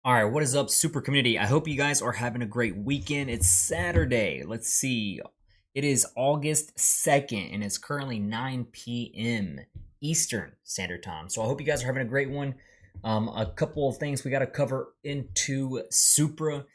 All right, what is up, super community? I hope you guys are having a great weekend. It's Saturday. Let's see. It is August 2nd, and it's currently 9 p.m. Eastern Standard Time. So I hope you guys are having a great one. A couple of things we got to cover into SUPRA.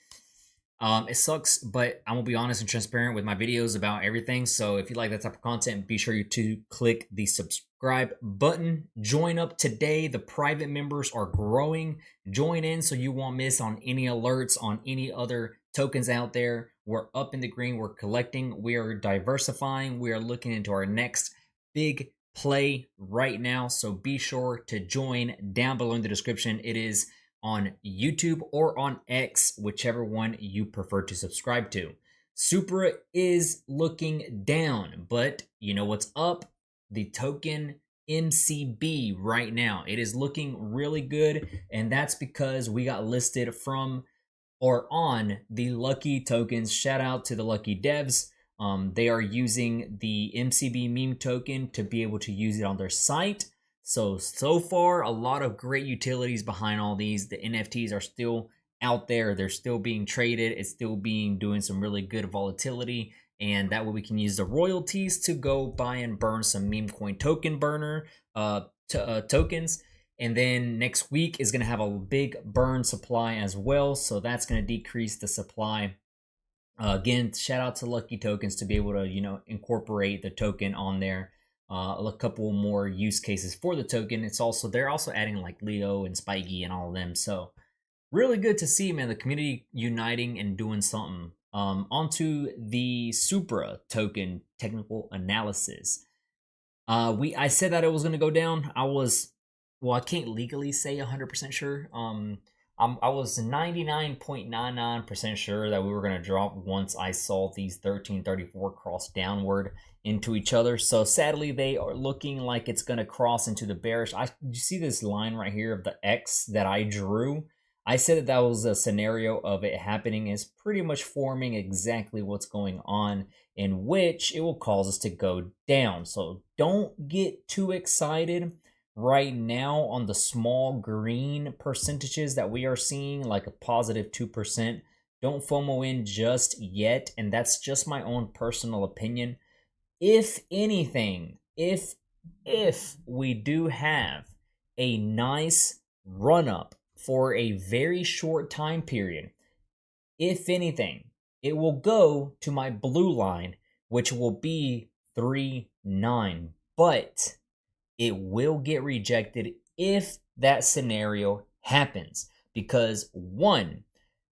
It sucks, but I'm gonna be honest and transparent with my videos about everything. So if you like that type of content, be sure to click the subscribe button. Join up today. The private members are growing. Join in so you won't miss on any alerts on any other tokens out there. We're up in the green. We're collecting. We are diversifying. We are looking into our next big play right now. So be sure to join down below in the description. It is on YouTube or on X, whichever one you prefer to subscribe to. Supra is looking down, but you know what's up? The token MCB right now. It is looking really good, and that's because we got listed from or on the Lucky tokens. Shout out to the Lucky devs. They are using the MCB meme token to be able to use it on their site. So far, a lot of great utilities behind all these. The NFTs are still out there. They're still being traded. It's still doing some really good volatility. And that way we can use the royalties to go buy and burn some meme coin token burner tokens. And then next week is going to have a big burn supply as well. So that's going to decrease the supply. Again, shout out to Lucky Tokens to be able to, incorporate the token on there. A couple more use cases for the token. They're also adding like Leo and Spiky and all of them. So really good to see, man, the community uniting and doing something. Onto the Supra token technical analysis. I said that it was gonna go down. I can't legally say 100% sure. I was 99.99% sure that we were going to drop once I saw these 1334 cross downward into each other. So sadly, they are looking like it's going to cross into the bearish. You see this line right here of the X that I drew? I said that was a scenario of it happening. Is pretty much forming exactly what's going on, in which it will cause us to go down. So don't get too excited right now on the small green percentages that we are seeing, like a positive 2%. Don't FOMO in just yet, and that's just my own personal opinion. If anything, if we do have a nice run up for a very short time period, if anything, it will go to my blue line, which will be 3.9, but it will get rejected if that scenario happens, because 1,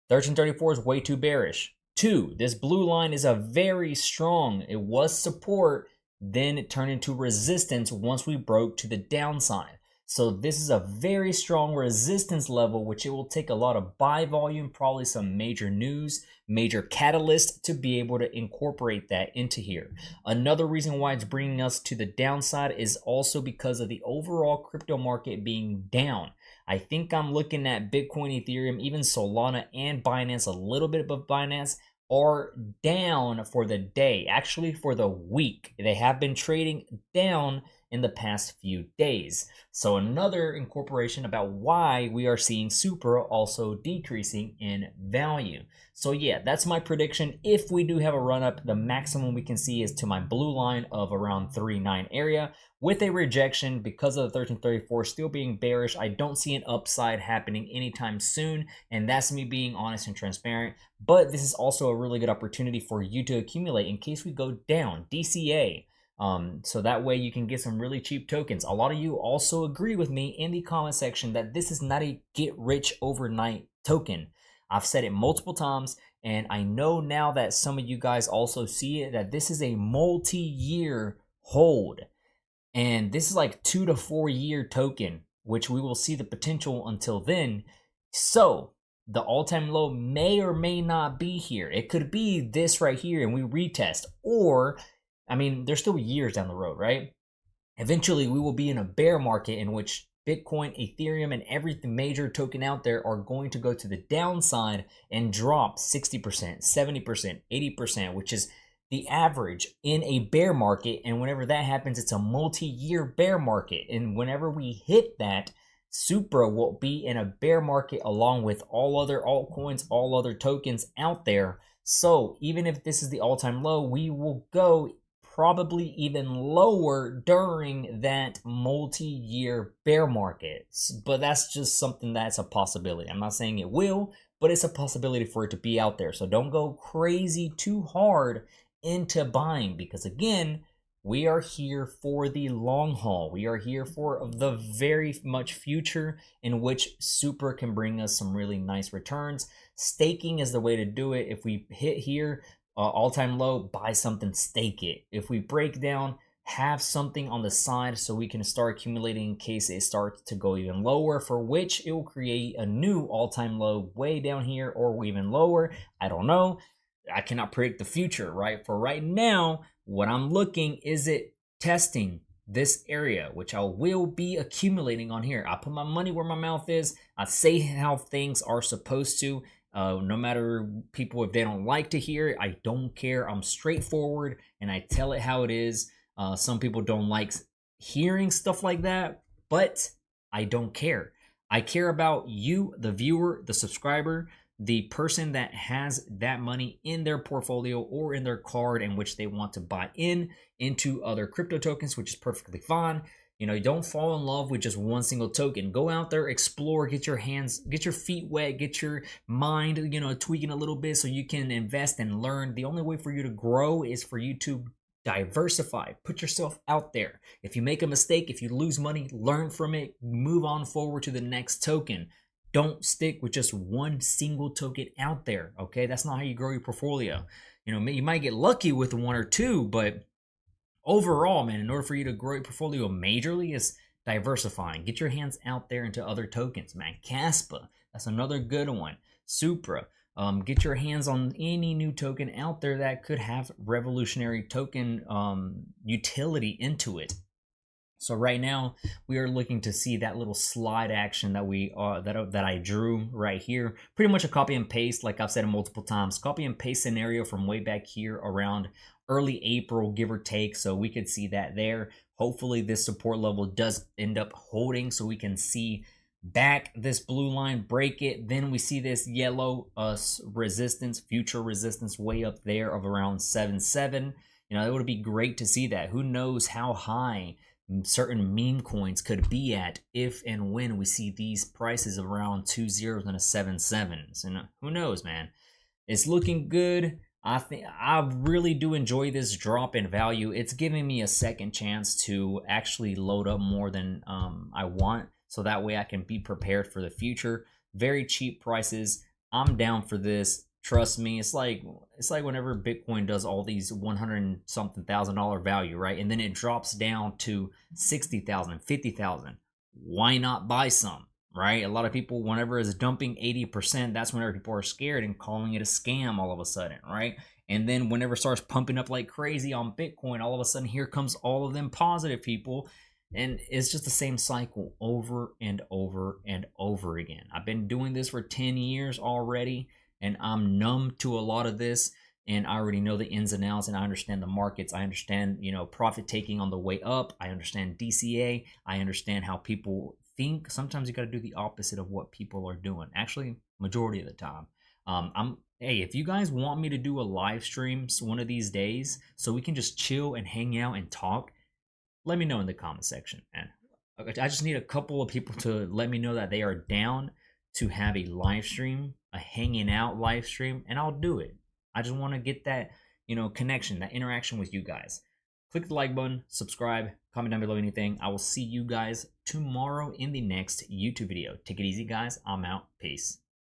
1334 is way too bearish. 2, this blue line is a very strong, it was support, then it turned into resistance once we broke to the downside. So this is a very strong resistance level, which it will take a lot of buy volume, probably some major news, major catalyst to be able to incorporate that into here. Another reason why it's bringing us to the downside is also because of the overall crypto market being down. I think I'm looking at Bitcoin, Ethereum, even Solana and Binance, a little bit above Binance, are down for the day, actually for the week. They have been trading down in the past few days. So another incorporation about why we are seeing Supra also decreasing in value. So yeah, that's my prediction. If we do have a run up, the maximum we can see is to my blue line of around 3.9 area with a rejection because of the 1334 still being bearish. I don't see an upside happening anytime soon, and that's me being honest and transparent. But this is also a really good opportunity for you to accumulate in case we go down. DCA. So that way you can get some really cheap tokens. A lot of you also agree with me in the comment section that this is not a get rich overnight token. I've said it multiple times, and I know now that some of you guys also see it, that this is a multi-year hold. And this is like 2 to 4 year token, which we will see the potential until then. So the all-time low may or may not be here. It could be this right here and we retest, or there's still years down the road, right? Eventually, we will be in a bear market in which Bitcoin, Ethereum, and every major token out there are going to go to the downside and drop 60%, 70%, 80%, which is the average in a bear market. And whenever that happens, it's a multi-year bear market. And whenever we hit that, SUPRA will be in a bear market along with all other altcoins, all other tokens out there. So even if this is the all-time low, we will go probably even lower during that multi-year bear market. But that's just something that's a possibility. I'm not saying it will, but it's a possibility for it to be out there. So don't go crazy too hard into buying, because again, we are here for the long haul. We are here for the very much future in which SUPRA can bring us some really nice returns. Staking is the way to do it. If we hit here, all-time low, buy something, stake it. If we break down, have something on the side so we can start accumulating in case it starts to go even lower, for which it will create a new all-time low way down here or even lower. I don't know. I cannot predict the future, right? For right now, what I'm looking is it testing this area, which I will be accumulating on here. I put my money where my mouth is. I say how things are supposed to. No matter people, if they don't like to hear it, I don't care. I'm straightforward and I tell it how it is. Some people don't like hearing stuff like that, but I don't care. I care about you, the viewer, the subscriber, the person that has that money in their portfolio or in their card in which they want to buy into other crypto tokens, which is perfectly fine. You know, don't fall in love with just one single token. Go out there, explore, get your hands, get your feet wet, get your mind, you know, tweaking a little bit so you can invest and learn. The only way for you to grow is for you to diversify, put yourself out there. If you make a mistake, if you lose money, learn from it, move on forward to the next token. Don't stick with just one single token out there, okay? That's not how you grow your portfolio. You know, you might get lucky with one or two, but overall, man, in order for you to grow your portfolio majorly, is diversifying. Get your hands out there into other tokens, man. Caspa, that's another good one. SUPRA, get your hands on any new token out there that could have revolutionary token utility into it. So right now we are looking to see that little slide action that we that I drew right here. Pretty much a copy and paste, like I've said multiple times, copy and paste scenario from way back here around early April, give or take. So we could see that there. Hopefully this support level does end up holding so we can see back this blue line, break it. Then we see this yellow resistance, future resistance way up there of around 7.7. You know, it would be great to see that. Who knows how high certain meme coins could be at if and when we see these prices around 2 zeros and a 7.7. So who knows, man? It's looking good. I think I really do enjoy this drop in value. It's giving me a second chance to actually load up more than I want, so that way I can be prepared for the future. Very cheap prices. I'm down for this. Trust me, it's like whenever Bitcoin does all these 100 something thousand dollar value, right? And then it drops down to 60,000, 50,000. Why not buy some, right? A lot of people, whenever it's dumping 80%, that's whenever people are scared and calling it a scam all of a sudden, right? And then whenever it starts pumping up like crazy on Bitcoin, all of a sudden here comes all of them positive people. And it's just the same cycle over and over and over again. I've been doing this for 10 years already, and I'm numb to a lot of this, and I already know the ins and outs, and I understand the markets. I understand, you know, profit taking on the way up. I understand DCA. I understand how people think. Sometimes you got to do the opposite of what people are doing. Actually, majority of the time. Hey, if you guys want me to do a live stream one of these days so we can just chill and hang out and talk, let me know in the comment section. And I just need a couple of people to let me know that they are down to have a live stream, a hanging out live stream, and I'll do it. I just want to get that, you know, connection, that interaction with you guys. Click the like button, subscribe, comment down below anything. I will see you guys tomorrow in the next YouTube video. Take it easy, guys. I'm out. Peace.